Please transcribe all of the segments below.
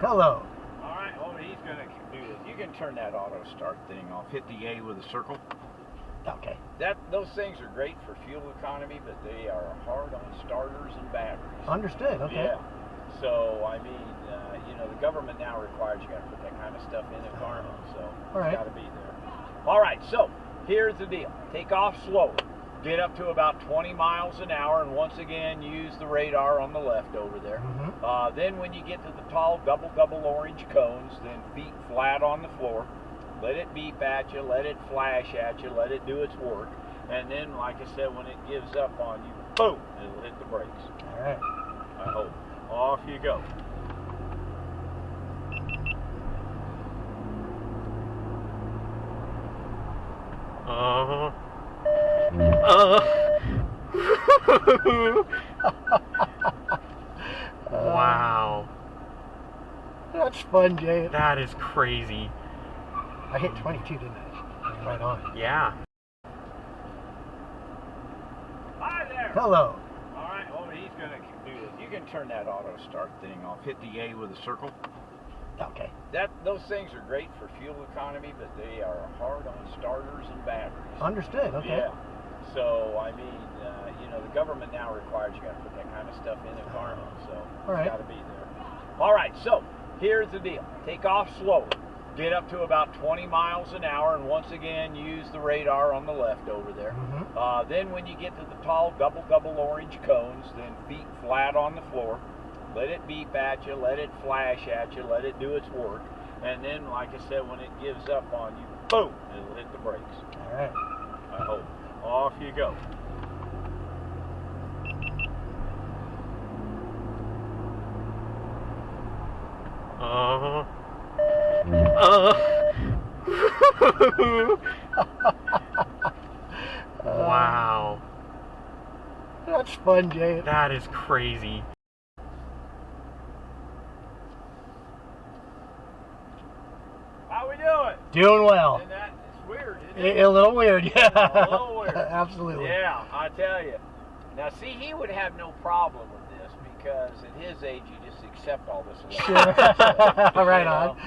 Hello. All right, well, he's going to do this. You can turn that auto start thing off. Hit the A with a circle. Okay. Those things are great for fuel economy, but they are hard on starters and batteries. Understood. Okay. Yeah. So, I mean, the government now requires you got to put that kind of stuff in a car, so it's got to be there. All right, so here's the deal. Take off slowly. Get up to about 20 miles an hour, and once again, use the radar on the left over there. Mm-hmm. Then when you get to the tall double orange cones, then feet flat on the floor. Let it beep at you, let it flash at you, let it do its work. And then, like I said, when it gives up on you, boom, it'll hit the brakes. All right. I hope. Off you go. Wow. That's fun, Jay. That is crazy. I hit 22, didn't I? Right on. Yeah. Hi there. Hello. All right, well, he's going to do this. You can turn that auto start thing off. Hit the A with a circle. Okay. Those things are great for fuel economy, but they are hard on starters and batteries. Understood. Okay. Yeah. So, I mean, the government now requires you got to put that kind of stuff in a car, so it's got to be there. All right, so here's the deal. Take off slowly. Get up to about 20 miles an hour, and once again, use the radar on the left over there. Mm-hmm. Then when you get to the tall double orange cones, then feet flat on the floor. Let it beep at you, let it flash at you, let it do its work. And then, like I said, when it gives up on you, boom, it'll hit the brakes. All right. I hope. Off you go. Wow. That's fun, Jay. That is crazy. How we doing? Doing well. Isn't that, it's weird, isn't it? A little weird, yeah. A little weird. Absolutely. Yeah, I tell you. Now, see, he would have no problem with this because at his age, you just accept all this Sure. stuff. Right on.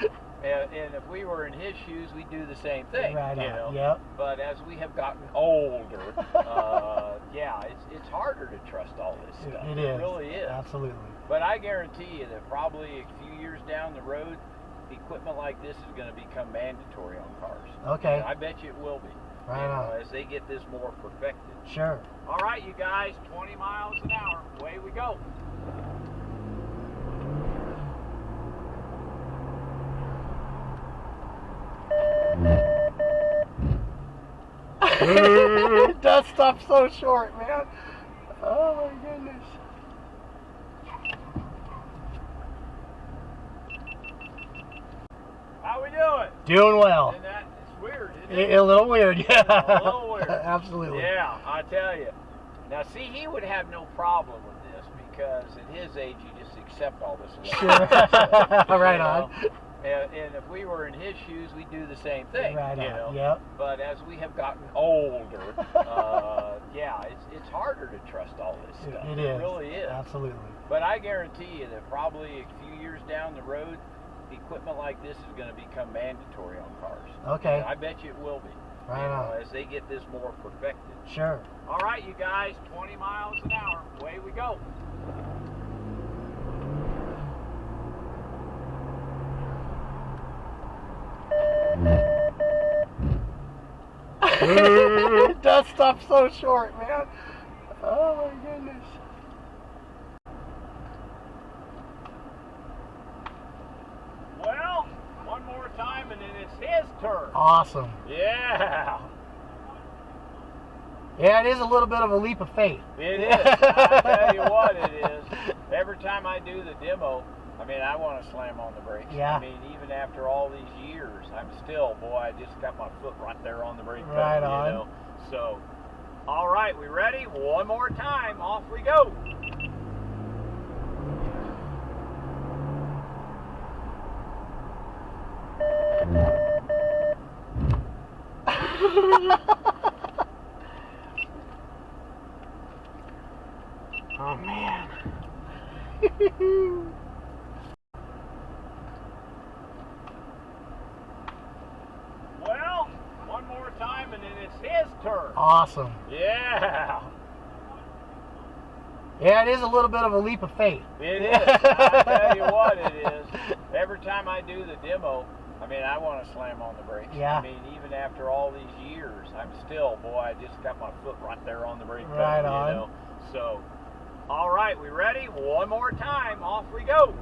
And if we were in his shoes, we'd do the same thing. Right on. Yep. But as we have gotten older, yeah, it's harder to trust all this stuff. It is. Really is. Absolutely. But I guarantee you that probably a few years down the road, equipment like this is going to become mandatory on cars. Okay. I bet you it will be. Right on. As they get this more perfected. Sure. All right, you guys, 20 miles an hour. Away we go. It does stop so short, man. Oh my goodness. How we doing? Doing well. Isn't that, it's weird, isn't it? A little weird, yeah. A little weird. Absolutely. Yeah, I tell you. Now, see, he would have no problem with this because at his age, you just accept all this Sure. stuff. Right on. And if we were in his shoes, we'd do the same thing. Right on. Yep. But as we have gotten older, yeah, it's harder to trust all this stuff. It is. Really is. Absolutely. But I guarantee you that probably a few years down the road, equipment like this is going to become mandatory on cars. Okay. I bet you it will be. Right on. As they get this more perfected. Sure. All right, you guys, 20 miles an hour. Away we go. It does stop so short, man. Oh my goodness. Well, one more time and then it's his turn. Awesome. Yeah. Yeah, it is a little bit of a leap of faith. It is. I tell you what it is. Every time I do the demo, I mean, I want to slam on the brakes. Yeah. I mean, even after all these years, I'm still, boy, I just got my foot right there on the brake pedal, Right on. you know. So, all right, we ready? One more time. Off we go. Oh man. it's his turn. Awesome. Yeah. Yeah, it is a little bit of a leap of faith. It is. I'll tell you what it is. Every time I do the demo, I mean, I want to slam on the brakes. Yeah. I mean, even after all these years, I'm still, boy, I just got my foot right there on the brake pedal, Right on. you know. So, all right, we ready? One more time. Off we go.